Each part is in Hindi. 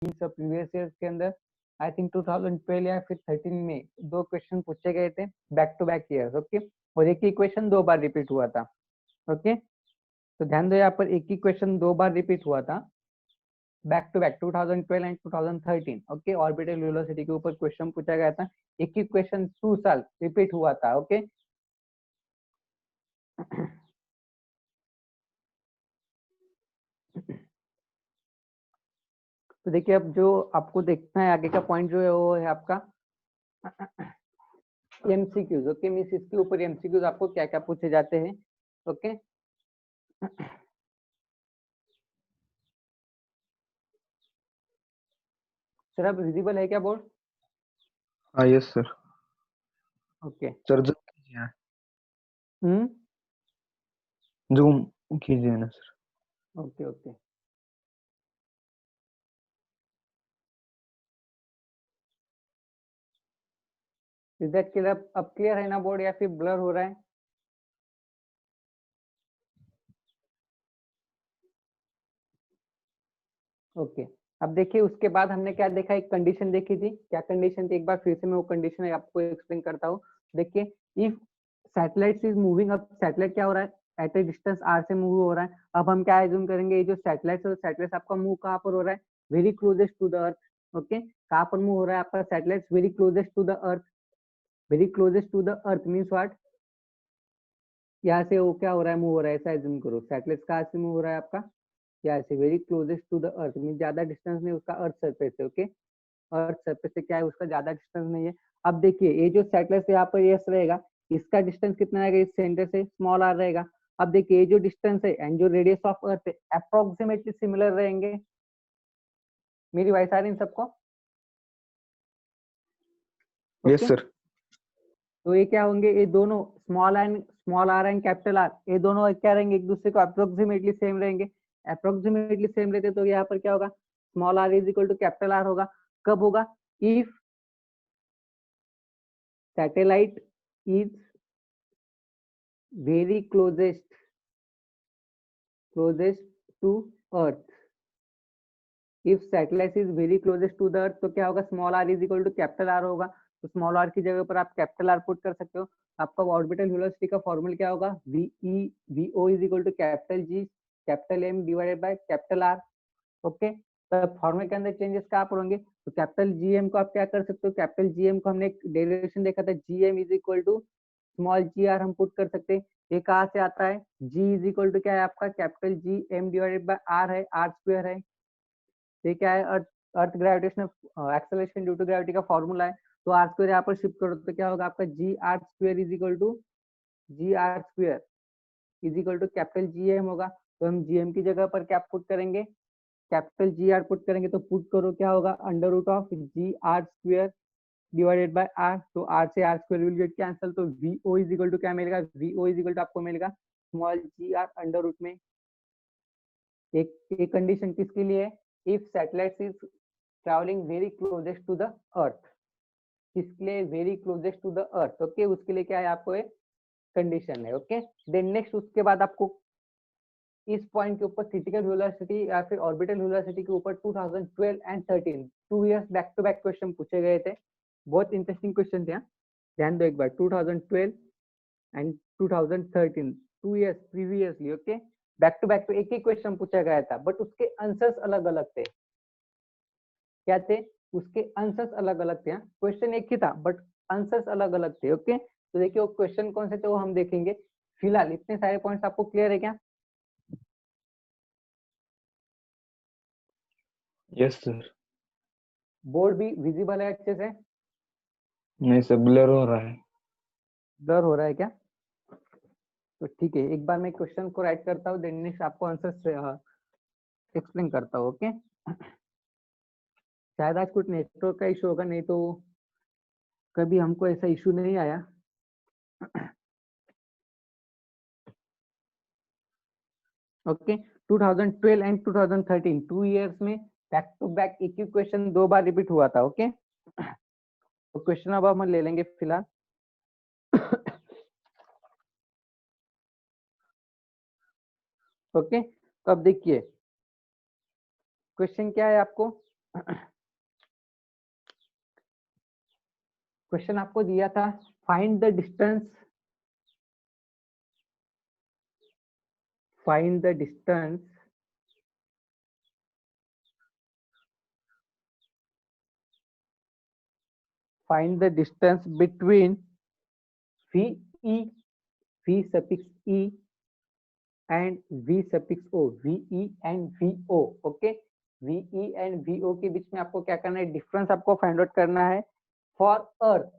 प्रीवियस ईयर के अंदर आई थिंक 2012 या फिर 13 में 2 क्वेश्चन पूछे गए थे back to back years, okay, और एक ही क्वेश्चन 2 बार रिपीट हुआ था, ओके। तो ध्यान दो, यहाँ पर एक ही क्वेश्चन 2 बार रिपीट हुआ था back to back 2012 and 2013, okay. Orbital velocity के ऊपर क्वेश्चन पूछा गया था, एक ही क्वेश्चन 2 साल रिपीट हुआ था, ओके। तो देखिए, अब जो आपको देखना है आगे का पॉइंट जो है वो है आपका एमसीक्यूज, ओके। मींस इसके ऊपर एमसीक्यूज आपको क्या क्या पूछे जाते हैं, ओके। सर अब विजिबल है क्या बोर्ड? हाँ yes sir. Okay. Sir zoom कीजिए, हम्म, जूम कीजिए ना sir. Okay okay. Is that clear? अब क्लियर है ना बोर्ड या फिर ब्लर हो रहा है? ओके। अब देखिए, उसके बाद हमने क्या देखा, एक कंडीशन देखी थी, क्या कंडीशन थी, एक बार फिर से मैं वो कंडीशन आपको एक्सप्लेन करता हूँ। देखिए, इफ सैटेलाइट इज मूविंग, अब सैटेलाइट क्या हो रहा है, एट ए डिस्टेंस आर से मूव हो रहा है। अब हम क्या एज्यूम करेंगे, ये जो सैटेलाइट है, सैटेलाइट आपका मूव कहाँ पर हो रहा है, very closest to the earth, okay. कहाँ पर मूव हो रहा है आपका satellite, very closest to the earth. Very closest to the earth means what, यहाँ से वो क्या हो रहा है, मूव हो रहा है, ऐसा एज्यूम करो। सैटेलाइट कहाँ से मूव हो रहा है आपका, यहाँ से, very closest to the earth mean ज्यादा डिस्टेंस नहीं उसका अर्थ सरफेस से, ओके। अर्थ सरफेस से क्या है, उसका ज्यादा डिस्टेंस नहीं है। अब देखिए, ये जो सैटेलाइट यहाँ पर यस रहेगा, इसका डिस्टेंस कितना रहेगा, इस सेंटर से स्मॉल आर रहेगा। अब देखिए, ये जो डिस्टेंस है एंड जो रेडियस ऑफ अर्थ है अप्रोक्सीमेटली सिमिलर रहेंगे। मेरी वॉइस आ रही है सबको? Yes okay. सर। तो ये क्या होंगे, ये दोनों small R and capital R, ये दोनों क्या रहेंगे, एक दूसरे को अप्रोक्सीमेटली सेम रहेंगे। अप्रोक्सीमेटली सेम रहते तो यहाँ पर क्या होगा, small R is equal to capital R होगा। कब होगा, if satellite is very closest to earth. If satellite is very closest to the earth तो क्या होगा, small R is equal to capital R होगा। तो स्मॉल आर की जगह पर आप कैपिटल आर पुट कर सकते हो। आपका ऑर्बिटल वेलोसिटी का फॉर्मूला क्या होगा, V O is equal to capital G capital M divided by capital R, okay. तो फॉर्मूले के अंदर चेंजेस कहाँ पर होंगे, तो कैपिटल जी एम को आप क्या कर सकते हो, कैपिटल जी एम को हमने एक डेरिवेशन देखा था, G M is equal to small G R हम पुट कर सकते हैं। ये कहाँ से आता है, जी इज इक्वल टू क्या है आपका, capital G M divided by R है, आर स्क्वायर है। ये क्या है, earth earth gravitational acceleration due to gravity का फॉर्मूला है। तो आर स्क्वायर यहाँ पर शिफ्ट करो तो क्या होगा आपका, G R square is equal to G R square is equal to capital G M होगा। तो हम जी एम की जगह पर क्या पुट करेंगे, कैपिटल जी आर पुट करेंगे। तो पुट करो क्या होगा, under root of G R square divided by R. तो आर से R square will get cancel, तो V O is equal to क्या मिलेगा, V O is equal to आपको मिलेगा small G R under root में। एक कंडीशन किसके लिए है, if satellite is travelling very closest to the earth, किसके लिए, very closest to the earth, okay. उसके लिए क्या है, आपको एक कंडीशन है, ओके। देन नेक्स्ट, उसके बाद आपको इस पॉइंट के ऊपर क्रिटिकल वेलोसिटी या फिर ऑर्बिटल वेलोसिटी के ऊपर 2012 एंड 13 2 years back to back question पूछे गए थे। बहुत इंटरेस्टिंग क्वेश्चन थे, ध्यान दो एक बार, 2012 and 2013 2 years previously, okay. Back to back एक ही क्वेश्चन पूछा गया था, बट उसके आंसर्स अलग अलग थे। क्या थे, उसके आंसर्स अलग अलग थे। क्वेश्चन एक ही था बट आंसर्स अलग अलग थे, ओके। तो देखिए वो क्वेश्चन कौन से थे वो हम देखेंगे। फिलहाल इतने सारे पॉइंट्स आपको क्लियर है क्या? Yes sir. बोर्ड भी विजिबल है अच्छे से? नहीं सर, ब्लर हो रहा है। ब्लर हो रहा है क्या? तो ठीक है, एक बार मैं क्वेश्चन को राइट करता हूँ, देन नेक्स्ट आपको आंसर एक्सप्लेन करता हूँ, ओके। शायद आज कुछ नेटवर्क का इशू होगा, नहीं तो कभी हमको ऐसा इशू नहीं आया। ओके, 2012 एंड 2013 2 इयर्स में बैक टू बैक एक ही क्वेश्चन 2 बार रिपीट हुआ था, ओके। तो क्वेश्चन अब हम ले लेंगे फिलहाल। ओके, तो अब देखिए क्वेश्चन क्या है आपको, क्वेश्चन आपको दिया था, find the distance, find the distance find the distance between VE, V suffix E and V suffix O, VE and VO, okay. VE and VO के बीच में आपको क्या करना है, डिफरेंस आपको फाइंड आउट करना है for earth,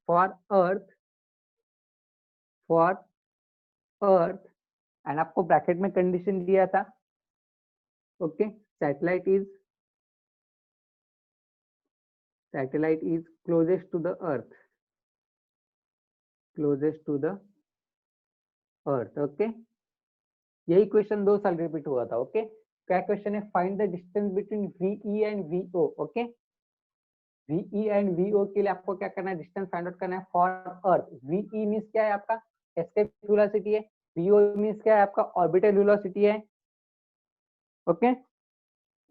for earth, for earth, and आपको ब्रैकेट में कंडीशन दिया था, okay. satellite is closest to the earth, closest to the earth, okay. यही क्वेश्चन 2 साल रिपीट हुआ था, ओके। क्या क्वेश्चन है, find the distance between VE and VO, okay. VE and VO के लिए आपको क्या करना है, डिस्टेंस फाइंड आउट करना है फॉर अर्थ। VE मींस क्या है आपका, एस्केप वेलोसिटी है। VO मींस क्या है आपका, ऑर्बिटल वेलोसिटी है, ओके।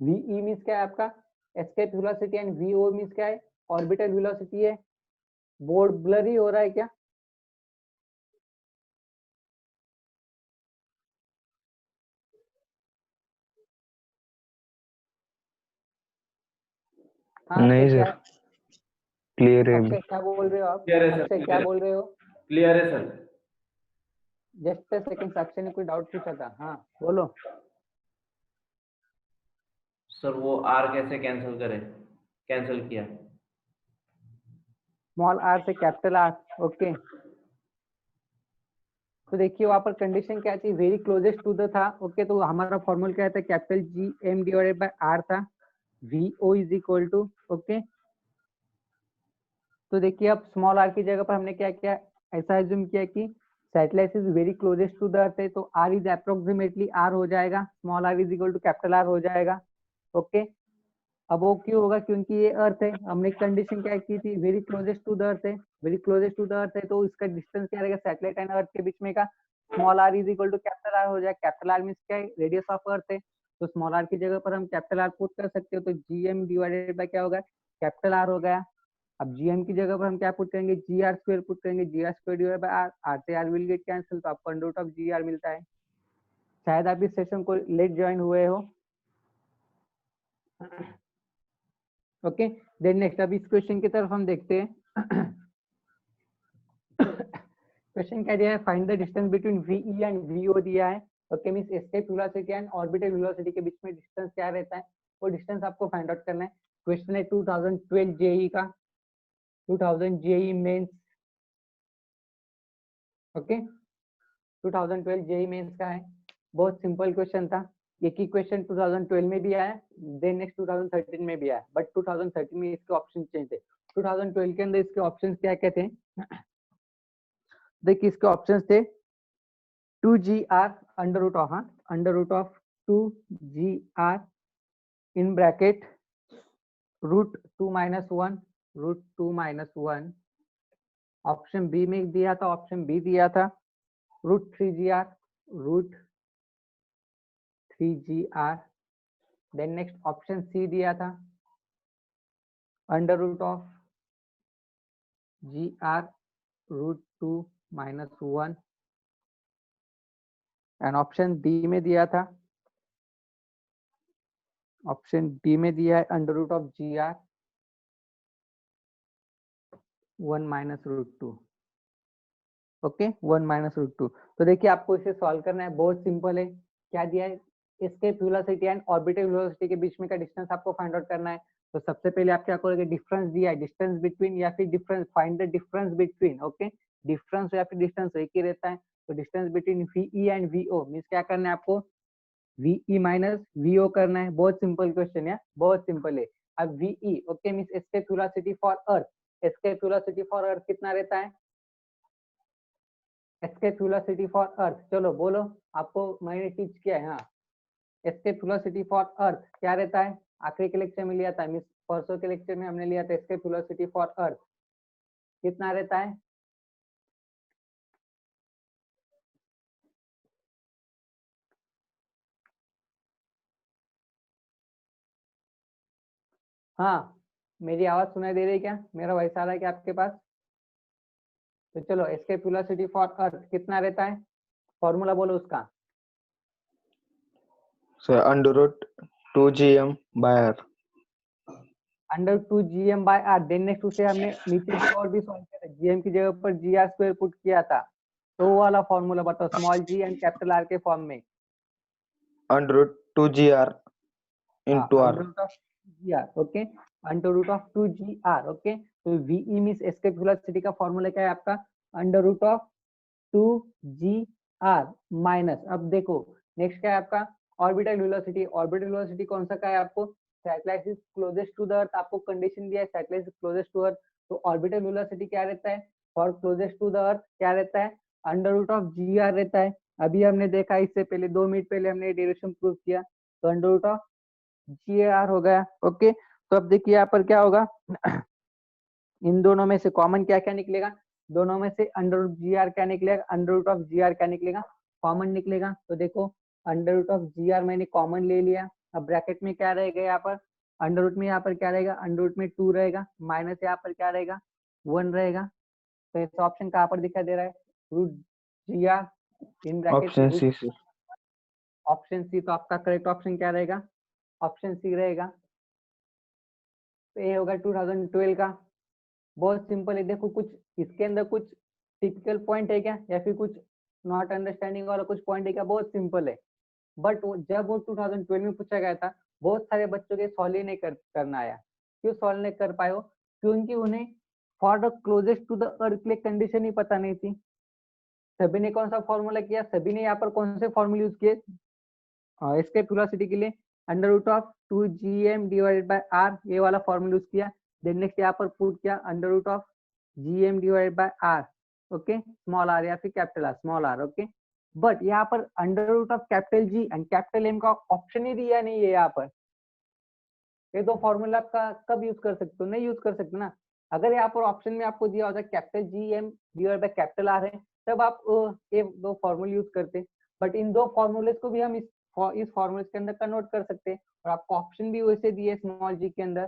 VE मींस क्या है आपका, escape velocity, and VO means क्या है, ऑर्बिटल वेलोसिटी है। बोर्ड ब्लरी हो रहा है क्या? हाँ नहीं तो क्या, सर, क्लियर है अक्षय अभी। क्या बोल रहे हो आप? क्लियर है सर, अक्षय क्या क्लियर है, बोल रहे हो? क्लियर है सर। जस्ट सेकंड, अक्षय ने कोई डाउट पूछा था, हाँ बोलो। सर वो आर कैसे कैंसिल करें, कैंसिल किया। स्मॉल आर से कैपिटल आर, ओके। तो देखिए वहां पर कंडीशन क्या थी, वेरी क्लोजेस्ट टू द था, ओके। तो हमारा फॉर्मूला क्या था, capital G M divided by R था, V O is equal to, okay. तो देखिए अब स्मॉल आर की जगह पर हमने क्या किया, ऐसा एज्यूम किया कि satellite is very closest to the earth है, तो आर इज अप्रोक्सीमेटली आर हो जाएगा, small R is equal to capital R हो जाएगा, ओके। अब वो क्यों होगा, क्योंकि ये अर्थ है, हमने कंडीशन क्या की थी, very closest to the earth है, very closest to the earth है, तो इसका डिस्टेंस क्या रहेगा सैटेलाइट एंड अर्थ के बीच में का, small R is equal to capital R हो जाएगा। कैपिटल आर मींस क्या है, रेडियस ऑफ अर्थ है, तो स्मॉल आर की जगह पर हम कैपिटल आर पुट कर सकते हो, तो जीएम डिवाइडेड बाय क्या होगा, कैपिटल आर हो गया। अब जीएम की जगह पर हम क्या पुट करेंगे, जी आर स्क्वायर पुट करेंगे, G R square divide by R, R से आर विल गेट कैंसिल, तो आपको under root of G R मिलता है। शायद आप इस सेशन को लेट ज्वाइन हुए हो, ओके। देन नेक्स्ट, अब इस क्वेश्चन की तरफ हम देखते हैं। क्वेश्चन क्या दिया है, find the distance between VE and VO दिया है, okay. Means escape velocity and orbital velocity के बीच में डिस्टेंस क्या रहता है, वो डिस्टेंस आपको फाइंड आउट करना है। क्वेश्चन है 2012 जेई का, 2000 JEE Mains, okay. 2012 JEE Mains का है, बहुत सिंपल क्वेश्चन था। एक ही क्वेश्चन 2012 में भी आया, देन नेक्स्ट 2013 में भी आया, बट 2013 में इसके ऑप्शन चेंज थे। 2012 के अंदर इसके ऑप्शंस क्या क्या थे, देखिए इसके ऑप्शंस थे 2gr अंडर रूट ऑफ, हाँ, under root of 2gr in bracket root 2 minus 1, root 2 minus 1। Option B में दिया था, ऑप्शन बी दिया था root 3gr, root 3gr। Then next option C दिया था under root of gr root 2 minus 1, and option D में दिया था, ऑप्शन डी में दिया है under root of gr 1 minus root 2, okay, 1 minus root 2। तो देखिए आपको इसे सॉल्व करना है, बहुत सिंपल है। क्या दिया है, escape velocity and orbital velocity के बीच में का डिस्टेंस आपको फाइंड आउट करना है। तो सबसे पहले आप क्या करोगे, डिफरेंस दिया है, डिस्टेंस बिटवीन या फिर difference, find the difference between, okay. Difference या फिर डिस्टेंस एक ही रहता है, तो distance between VE and VO means क्या करना है आपको, वीई माइनस वीओ करना है। बहुत सिंपल क्वेश्चन है, बहुत सिंपल है। अब VE, okay, means escape velocity for earth, escape velocity for earth कितना रहता है, एस्केप वेलोसिटी फॉर अर्थ, चलो बोलो, आपको मैंने टीच किया है, हाँ। एस्केप वेलोसिटी फॉर अर्थ क्या रहता है, आखिरी के लेक्चर में लिया था, मिस परसों के लेक्चर में हमने लिया था, एस्केप वेलोसिटी फॉर अर्थ कितना रहता है, हाँ, मेरी आवाज सुनाई दे रही है क्या? मेरा वॉइस आ रहा है क्या आपके पास? तो चलो, एस्केप वेलोसिटी फॉर अर्थ कितना रहता है? फॉर्मूला बोलो उसका। Sir √2gm/r। √2gm/r। Then next उसे हमने नीचे भी और भी सॉल्व किया था, जीएम की जगह पर GR² पुट किया था। तो वो वाला फॉर्मूला बताओ, small G and capital R के फॉर्म में। √2gr हाँ, into r। √2gr, okay. √2gr, okay. तो वीई मींस एस्केप वेलोसिटी का फॉर्मूला क्या है आपका? √2gr माइनस, अब देखो नेक्स्ट क्या है आपका? Orbital velocity. ऑर्बिटल वेलोसिटी कौन सा का है आपको? Satellite is closest to the earth, आपको कंडीशन दिया है satellite is closest to earth. तो ऑर्बिटल वेलोसिटी क्या रहता है for closest to the earth? क्या रहता है? √gr रहता है। अभी हमने देखा, इससे पहले 2 मिनट पहले हमने डेरिवेशन प्रूव किया। तो √gr हो गया, ओके। तो अब देखिए यहाँ पर क्या होगा इन दोनों में से कॉमन क्या क्या निकलेगा? दोनों में से √gr क्या निकलेगा? √gr क्या निकलेगा? कॉमन निकलेगा। तो देखो, √gr मैंने कॉमन ले लिया। अब ब्रैकेट में क्या रहेगा यहाँ पर? अंडर में यहाँ पर क्या रहेगा? अंडर में 2 रहेगा, माइनस यहाँ पर क्या रहेगा? 1 रहेगा। तो इसका ऑप्शन कहाँ पर दिखाई दे रहा है? √gr in bracket option root. C sir. Option C. तो आपका करेक्ट ऑप्शन क्या रहेगा? ऑप्शन सी रहेगा। तो ये होगा 2012 का। बहुत सिंपल है। देखो, कुछ इसके अंदर कुछ टिपिकल पॉइंट है क्या, या फिर कुछ नॉट अंडरस्टैंडिंग वाला कुछ पॉइंट है क्या? बहुत सिंपल है। बट जब वो 2012 में पूछा गया था, बहुत सारे बच्चों के सॉल्व ही नहीं करना आया। क्यों सॉल्व नहीं कर पाए हो? क्योंकि उन्हें for the closest to the earth के लिए कंडीशन ही पता नहीं थी। सभी ने कौन सा फॉर्मूला किया? सभी ने यहाँ पर कौन से फॉर्मूले यूज किए एस्केप वेलोसिटी के लिए? √2gm/r, ये वाला फॉर्मूला यूज किया। देन नेक्स्ट यहाँ पर पुट किया √gm/r, ओके, स्मॉल आर या फिर capital R, small R, okay. But यहाँ पर √root capital G and capital M का ऑप्शन ही दिया नहीं है यहाँ पर। ये दो फॉर्मूला आपका कब यूज कर सकते हो? नहीं यूज कर सकते ना। अगर यहाँ पर ऑप्शन में आपको दिया होता capital G M divide by capital R है, तब आप ये दो फॉर्मूले यूज करते। बट इन दो फॉर्मूलेस को भी हम इस फॉर्मूले के अंदर कन्वर्ट कर सकते हैं, और आपको ऑप्शन भी वैसे दिए स्मॉल जी के अंदर।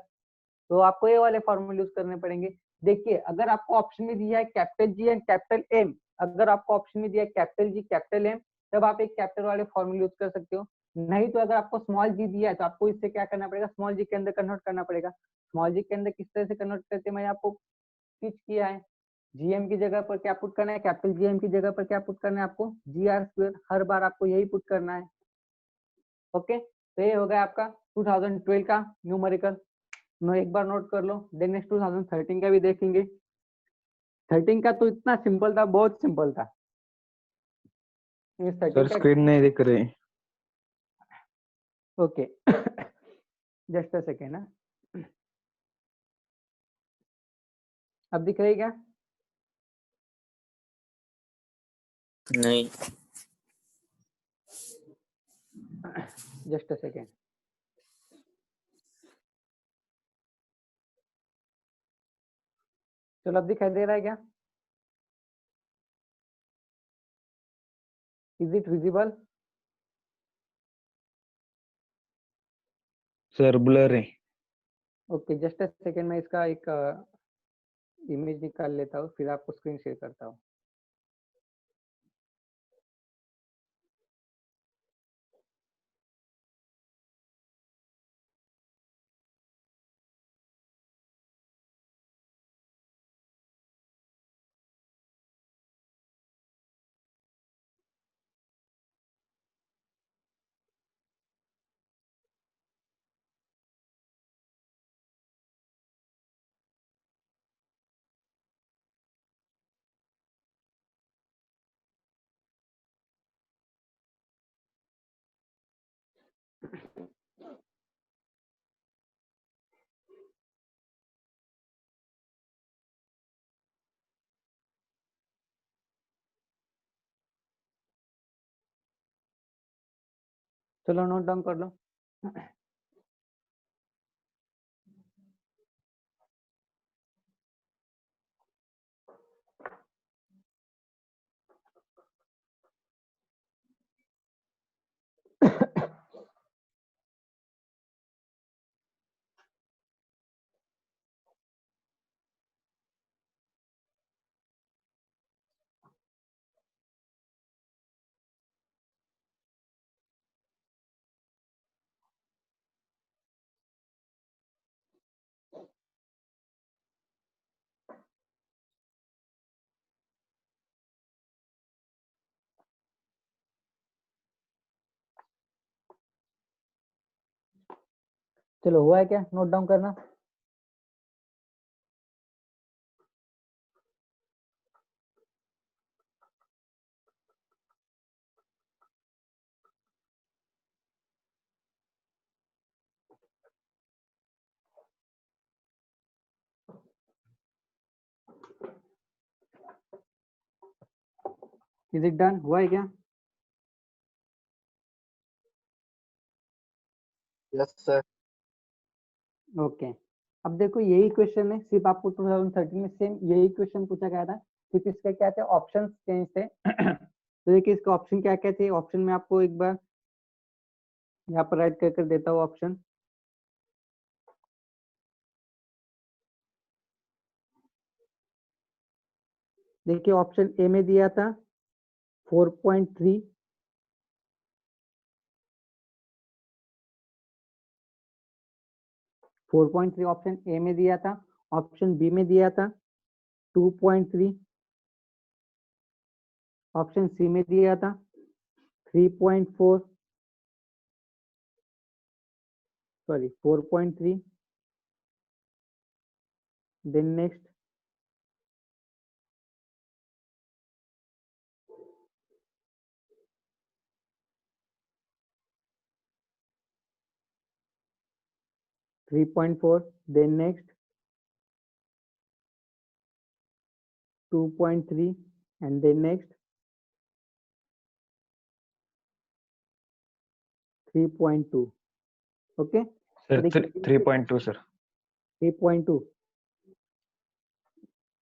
तो आपको ये वाले फॉर्मूले यूज करने पड़ेंगे। देखिए, अगर आपको ऑप्शन में दिया है capital G and capital M, अगर आपको ऑप्शन में दिया है कैपिटल जी कैपिटल एम, तब आप एक कैपिटल वाले फॉर्मूले यूज कर सकते हो। नहीं तो अगर आपको स्मॉल जी दिया है, तो आपको इससे क्या करना पड़ेगा? स्मॉल जी के अंदर कन्वर्ट करना पड़ेगा। स्मॉल जी के अंदर किस तरह से कन्वर्ट करते हैं मैंने आपको टीच किया है। जीएम की जगह पर क्या पुट करना है? कैपिटल जीएम की जगह पर क्या पुट करना है आपको? GR²। हर बार आपको यही पुट करना है, ओके। तो ये हो गया आपका 2012 का न्यूमेरिकल। एक बार नोट कर लो। देन नेक्स्ट 2013 का भी देखेंगे। 13 का तो इतना सिंपल था, बहुत सिंपल था। सर 13 का, स्क्रीन नहीं दिख रही। ओके जस्ट अ सेकेंड ना। अब दिख रही क्या? नहीं। Just a second. चलो, अब दिखाई दे रहा है क्या? Is it visible? Sir blur है। ओके, जस्ट अ सेकेंड, मैं इसका एक इमेज निकाल लेता हूँ, फिर आपको स्क्रीन शेयर करता हूँ। चलो, नोट डाउन कर लो। चलो हुआ है क्या, नोट डाउन करना। इज इट डन, हुआ है क्या? Yes sir. ओके अब देखो यही क्वेश्चन है, सिर्फ आपको 2013 में सेम यही क्वेश्चन पूछा गया था, सिर्फ इसके क्या थे, ऑप्शन चेंज थे। तो देखिए इसके ऑप्शन क्या क्या थे, ऑप्शन में आपको एक बार यहाँ पर राइट कर देता हूँ ऑप्शन। देखिए ऑप्शन ए में दिया था 4.3, ऑप्शन ए में दिया था। ऑप्शन बी में दिया था 2.3, ऑप्शन सी में दिया था 3.4, sorry 4.3, then next 3.4, then next 2.3 and then next 3.2. Okay sir 3.2 sir. 3.2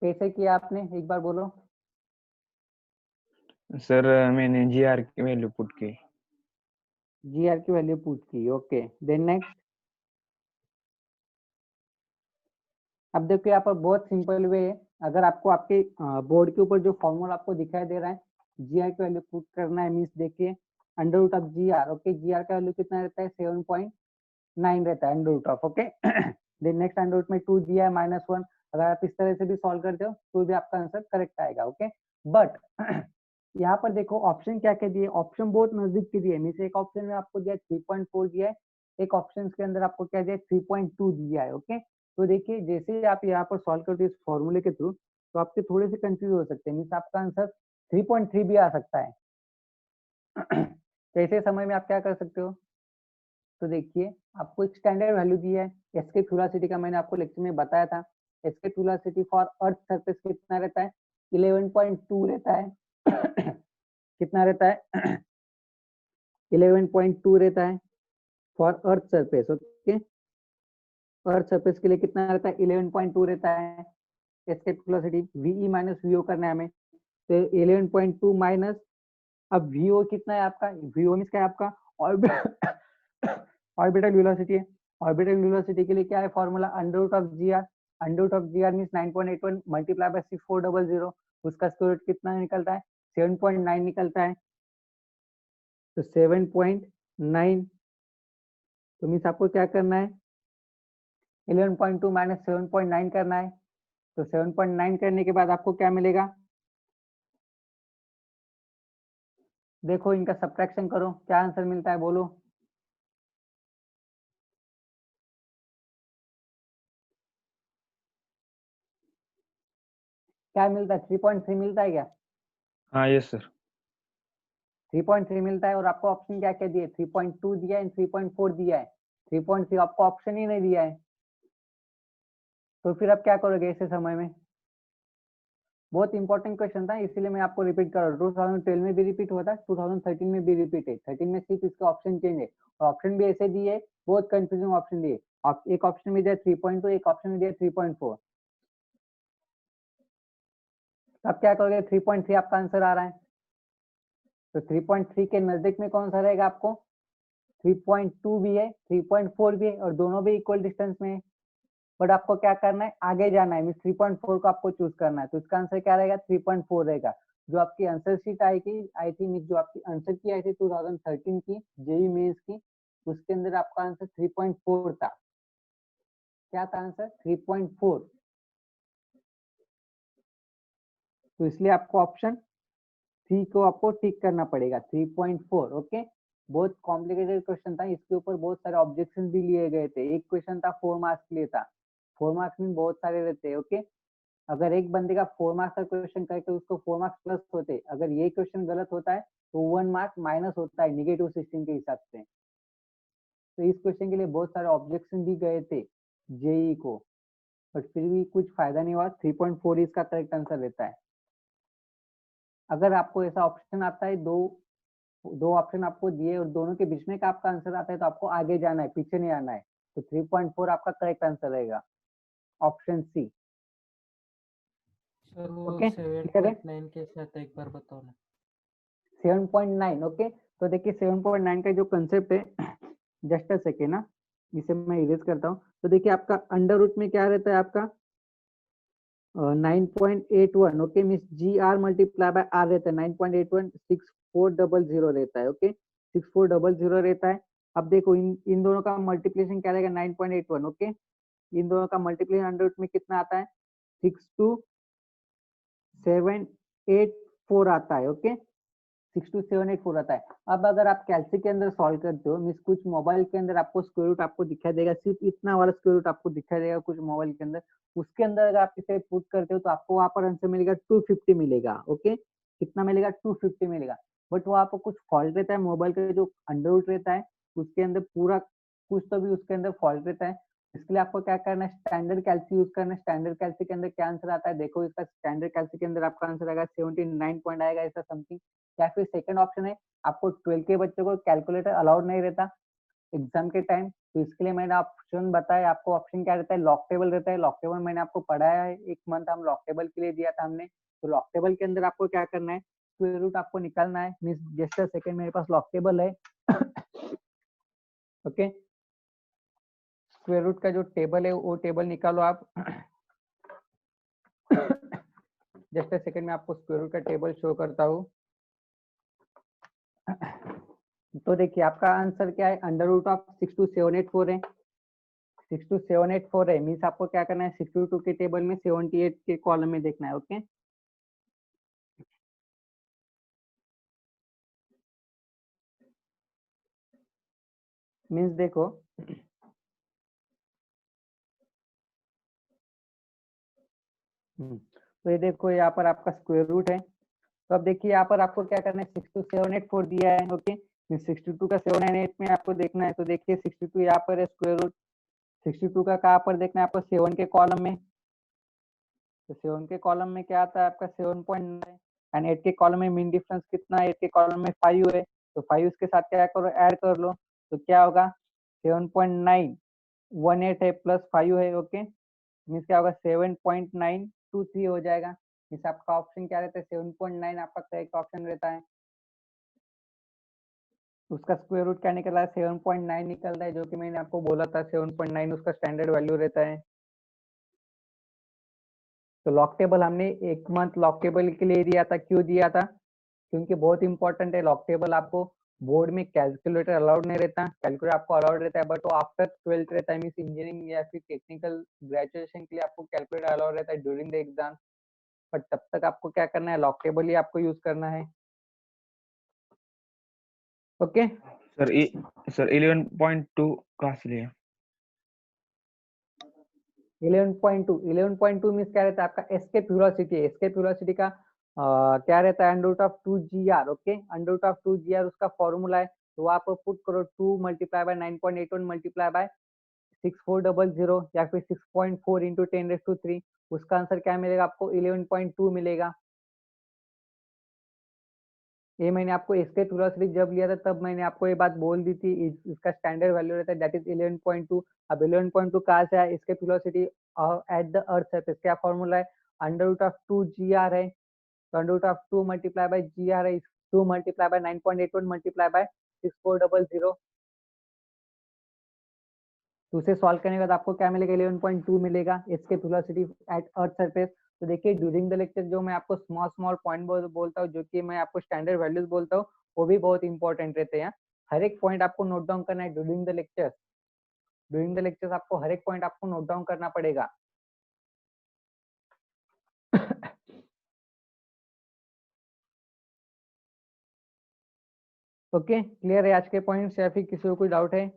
कैसे किया आपने, एक बार बोलो। सर मैंने GR की वैल्यू पुट की। GR की वैल्यू पुट की, ओके देन नेक्स्ट। अब देखो यहाँ पर बहुत सिंपल वे है, अगर आपको आपके बोर्ड के ऊपर जो फॉर्मूला आपको दिखाई दे रहा है, GR की वैल्यू पुट करना है, मीन्स देखिए under root of GR, okay GR का वैल्यू कितना रहता है 7.9 रहता है under root of, okay then next under root में 2GR -1, अगर आप इस तरह से भी सॉल्व करते हो तो भी आपका आंसर करेक्ट आएगा, ओके बट यहाँ पर देखो ऑप्शन क्या क्या दिए, ऑप्शन बहुत नजदीक के दिए, मीन्स एक ऑप्शन में आपको दिया 3.4 दिया है, एक ऑप्शन के अंदर आपको क्या दिया 3.2 दिया है, ओके तो देखिए जैसे ही आप यहाँ पर सॉल्व करते हो इस फॉर्मूले के थ्रू तो आपके थोड़े से कंफ्यूज हो सकते हैं, मीन्स आपका आंसर 3.3 भी आ सकता है। तो ऐसे समय में आप क्या कर सकते हो, तो देखिए आपको एक स्टैंडर्ड वैल्यू दी है, एस्केप वेलोसिटी का मैंने आपको लेक्चर में बताया था, escape velocity for earth surface कितना रहता है 11.2 रहता है कितना रहता है 11.2 रहता है for earth surface, okay earth surface के लिए कितना रहता है 11.2 रहता है escape velocity, VE minus VO करना है हमें, तो 11.2 माइनस, अब VO कितना है आपका, VO मीन्स क्या है आपका ऑर्बिटल वेलोसिटी है, ऑर्बिटल वेलोसिटी के लिए क्या है formula under root of GR, under root of GR means 9.81 multiply by 6400, उसका स्क्वायर रूट कितना निकलता है 7.9 निकलता है, तो 7.9, तो मीन्स आपको क्या करना है 11.2 माइनस 7.9 करना है, तो 7.9 करने के बाद आपको क्या मिलेगा, देखो इनका सब्ट्रैक्शन करो क्या आंसर मिलता है बोलो। क्या मिलता है 3.3 मिलता है क्या, हाँ यस सर। 3.3 मिलता है, और आपको ऑप्शन क्या क्या दिए 3.2 दिया है 3.4 दिया है, 3.3 आपको ऑप्शन ही नहीं दिया है, तो फिर आप क्या करोगे ऐसे समय में। बहुत इंपॉर्टेंट क्वेश्चन था इसीलिए मैं आपको रिपीट कर रहा हूँ, 2012 में भी रिपीट हुआ था, 2013 में भी रिपीट है, 13 में सिर्फ इसका ऑप्शन चेंज है, और ऑप्शन भी ऐसे दिए बहुत कंफ्यूजिंग ऑप्शन दिए, एक ऑप्शन में दिया 3.2, एक ऑप्शन में दिया 3.4, अब क्या करोगे 3.3 आपका आंसर आ रहा है, तो 3.3 के नजदीक में कौन सा रहेगा आपको 3.2 भी है 3.4 भी है, और दोनों भी इक्वल डिस्टेंस में है, बट आपको क्या करना है आगे जाना है, मीन 3.4 को आपको चूज करना है, तो इसका आंसर क्या रहेगा 3.4 रहेगा। जो आपकी आंसर शीट आई थी जो आपकी आंसर की आई थी 2013 की जेई मेंस की, उसके अंदर आपका आंसर 3.4 था, क्या था आंसर 3.4, तो इसलिए आपको ऑप्शन सी को आपको टिक करना पड़ेगा 3.4, ओके बहुत कॉम्प्लिकेटेड क्वेश्चन था, इसके ऊपर बहुत सारे ऑब्जेक्शन भी लिए गए थे। एक क्वेश्चन था 4 मार्क्स के लिए था, 4 मार्क्स में बहुत सारे रहते हैं। ओके, अगर एक बंदे का 4 मार्क्स का क्वेश्चन करके उसको 4 मार्क्स प्लस होते, अगर ये क्वेश्चन गलत होता है तो 1 मार्क माइनस होता है नेगेटिव सिस्टम के हिसाब से। तो इस क्वेश्चन के लिए बहुत सारे ऑब्जेक्शन भी गए थे जेई को, बट फिर भी कुछ फायदा नहीं हुआ। 3.4 इसका करेक्ट आंसर रहता है। अगर आपको ऐसा ऑप्शन आता है, दो ऑप्शन आपको दिए और दोनों के बीच में का आपका आंसर आता है, तो आपको आगे जाना है, पीछे नहीं आना है। तो 3.4 आपका करेक्ट आंसर रहेगा, ऑप्शन सी। सर वो ओके, क्लियर है? 7.9 के साथ एक बार बताओ ना। 7.9 ओके, तो देखिए 7.9 का जो कंसेप्ट है, जस्ट अ सेकेंड ना, इसे मैं इरेज करता हूँ। तो देखिए आपका अंडर रूट में क्या रहता है आपका 9.81 okay, means G R multiply by R रहता है 9.81, 6400 रहता है। ओके, 6400 रहता है। अब देखो इन दोनों का मल्टीप्लिकेशन क्या रहेगा 9.81 ओके, इन दोनों का मल्टीप्लिकेशन अंडर रूट में कितना आता है 62784 आता है। ओके, 62784 आता है। अब अगर आप कैलसी के अंदर सॉल्व करते हो, मीन्स कुछ मोबाइल के अंदर आपको स्क्वायर रूट आपको दिखाई देगा, सिर्फ इतना वाला स्क्वायर रूट आपको दिखाई देगा कुछ मोबाइल के अंदर, उसके अंदर अगर आप इसे पुट करते हो तो आपको वहां पर आंसर मिलेगा 250 मिलेगा। ओके, कितना मिलेगा 250 मिलेगा। बट वो आपको कुछ फॉल्ट रहता है, मोबाइल का जो अंडर रूट रहता है उसके अंदर पूरा कुछ तो भी उसके अंदर फॉल्ट रहता है। इसके लिए आपको क्या करना है, स्टैंडर्ड कैलसी यूज करना है। स्टैंडर्ड कैलसी के अंदर क्या आंसर आता है, देखो इसका स्टैंडर्ड कैलसी के अंदर आपका आंसर आएगा 79 पॉइंट आएगा ऐसा समथिंग। या फिर सेकंड ऑप्शन है, आपको 12 के बच्चों को कैलकुलेटर अलाउड नहीं रहता एग्जाम के टाइम, तो इसके लिए मैंने ऑप्शन बताया आपको। ऑप्शन क्या रहता है, लॉक टेबल रहता है। लॉक टेबल मैंने आपको पढ़ाया है, एक मंथ हम लॉक टेबल के लिए दिया था हमने। तो लॉक टेबल के अंदर आपको क्या करना है, स्क्वायर रूट आपको निकालना है। मीन्स जस्ट अ सेकंड, मेरे पास लॉक टेबल है। ओके, स्क्वायर रूट का जो टेबल है वो टेबल निकालो आप। जस्ट अ सेकंड में आपको स्क्वायर रूट का टेबल शो करता हूँ। तो देखिए आपका आंसर क्या है, अंडर रूट ऑफ 62784 है, 62784 है। मीन्स आपको क्या करना है, 62 के टेबल में 78 के कॉलम में देखना है। ओके, मीन्स देखो तो ये देखो यहाँ पर आपका स्क्वायर रूट है। तो अब देखिए यहाँ पर आपको क्या करना है, 62784 दिया है। ओके, 62 का 798 में आपको देखना है। तो देखिए 62 यहाँ पर है, स्क्वायर रूट 62 का कहाँ पर देखना है आपको, 7 के कॉलम में। तो 7 के कॉलम में क्या आता है आपका 7.9, एंड 8 के कॉलम में मीन डिफरेंस कितना है, 8 के कॉलम में 5 है। तो 5 उसके साथ क्या करो, ऐड कर लो। तो क्या होगा 7.918 है प्लस 5 है। ओके, मीन्स क्या होगा 7.923 हो जाएगा। इस आपका ऑप्शन क्या रहता है, 7.9 आपका करेक्ट ऑप्शन रहता है। उसका स्क्वायर रूट क्या निकल रहा है, 7.9 निकल रहा है, जो कि मैंने आपको बोला था 7.9 उसका स्टैंडर्ड वैल्यू रहता है। तो लॉक टेबल हमने एक मंथ लॉक टेबल के लिए दिया था, क्यों दिया था, क्योंकि बहुत इंपॉर्टेंट है लॉक टेबल। आपको बोर्ड में कैलकुलेटर अलाउड नहीं रहता, कैलकुलेटर आपको अलाउड रहता है बट वो आफ्टर 12th रहता है। मीन्स इंजीनियरिंग या फिर टेक्निकल ग्रेजुएशन के लिए आपको कैलकुलेटर अलाउड रहता है ड्यूरिंग द एग्जाम, बट तब तक आपको क्या करना है, लॉक टेबल ही आपको यूज करना है। ओके सर 11.2 कहाँ से लिया? 11.2 मीन्स क्या रहता है आपका एस्केप वेलोसिटी है। एस्केप वेलोसिटी का क्या रहता है, under root of 2GR। Okay, under root of 2GR उसका फॉर्मूला है। तो आप पुट करो 2 मल्टीप्लाई बाय 9.81 मल्टीप्लाई बाय 6400 या फिर 6.4 इंटू 10⁻³ उसका आंसर क्या मिलेगा आपको, 11.2 मिलेगा। ये मैंने आपको एस्केप वेलोसिटी जब लिया था तब मैंने आपको ये बात बोल दी थी, इसका स्टैंडर्ड वैल्यू रहता है दैट इज 11.2। अब 11.2 कहाँ से आया, escape velocity at the earth surface, क्या फॉर्मूला है, अंडर रूट ऑफ 2GR है। तो under root of 2 multiply by GR है, 2 मल्टीप्लाई बाय 9.81 मल्टीप्लाई बाय 6400। तो उसे सॉल्व करने के बाद आपको क्या मिलेगा, 11.2 मिलेगा escape velocity eight earth surface. तो देखिए ड्यूरिंग द लेक्चर जो मैं आपको स्मॉल स्मॉल पॉइंट बोलता हूँ, जो कि मैं आपको स्टैंडर्ड वैल्यूज बोलता हूँ, वो भी बहुत इंपॉर्टेंट रहते हैं। हर एक पॉइंट आपको नोट डाउन करना है during the lecture. During the lecture आपको हर एक पॉइंट आपको नोट डाउन करना पड़ेगा। ओके, क्लियर है आज के पॉइंट्स या फिर किसी को कोई डाउट है?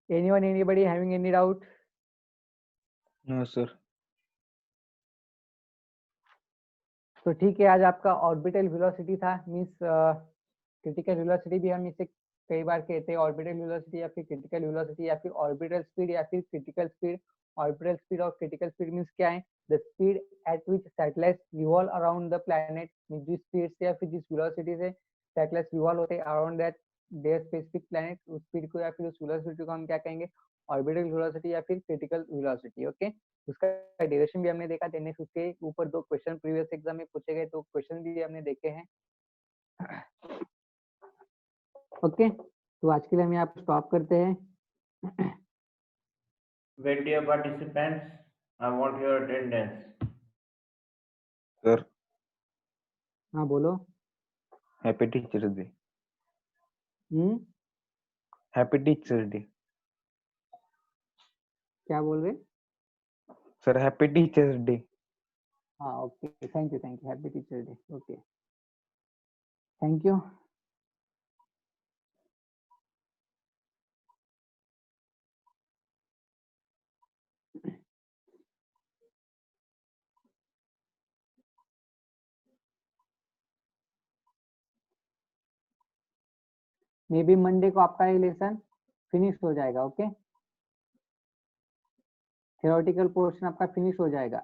Anyone, anybody having any doubt? No, sir. तो ठीक है, आज आपका ऑर्बिटल वेलोसिटी था, मींस क्रिटिकल वेलोसिटी भी हम इसे कई बार कहते हैं, ऑर्बिटल वेलोसिटी या फिर क्रिटिकल वेलोसिटी या फिर ऑर्बिटल स्पीड या फिर क्रिटिकल स्पीड। ऑर्बिटल स्पीड और क्रिटिकल स्पीड मींस क्या है? The speed at which satellites revolve around the planet, means जिस स्पीड से या फिर जिस वेलोसिटी से सैटेलाइट्स रिवॉल्व होते हैं around that there specific planet, उस स्पीड को या फिर उस वेलोसिटी को हम क्या कहेंगे? ऑर्बिटल वेलोसिटी या फिर क्रिटिकल वेलोसिटी। ओके, उसका डेरिवेशन भी हमने देखा, देने उसके ऊपर 2 क्वेश्चन प्रीवियस एग्जाम में पूछे गए, तो क्वेश्चन भी हमने देखे हैं। ओके, तो आज के लिए हम यहाँ पे स्टॉप करते हैं। Wait, dear participants, I want your attendance. Sir, हाँ बोलो। happy Teachers Day. Happy Teachers Day. क्या बोल रहे? Sir, happy Teachers Day. हाँ okay, thank you, happy teacher day. Okay, thank you. May be Monday को आपका ये लेसन फिनिश हो जाएगा। ओके, थ्योरेटिकल पोर्शन आपका फिनिश हो जाएगा।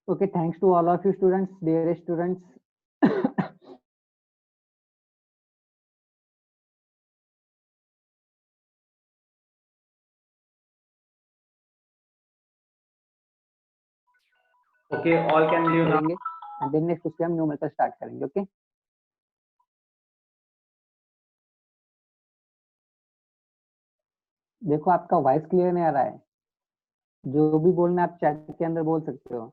Okay, thanks to all of you students, dear students. Okay, all can leave now. करेंगे and then next उसके हम न्यूमेरिकल स्टार्ट करेंगे। ओके, देखो आपका वॉइस क्लियर नहीं आ रहा है, जो भी बोलना आप चैट के अंदर बोल सकते हो।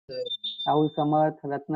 राहुल, समर्थ, रत्न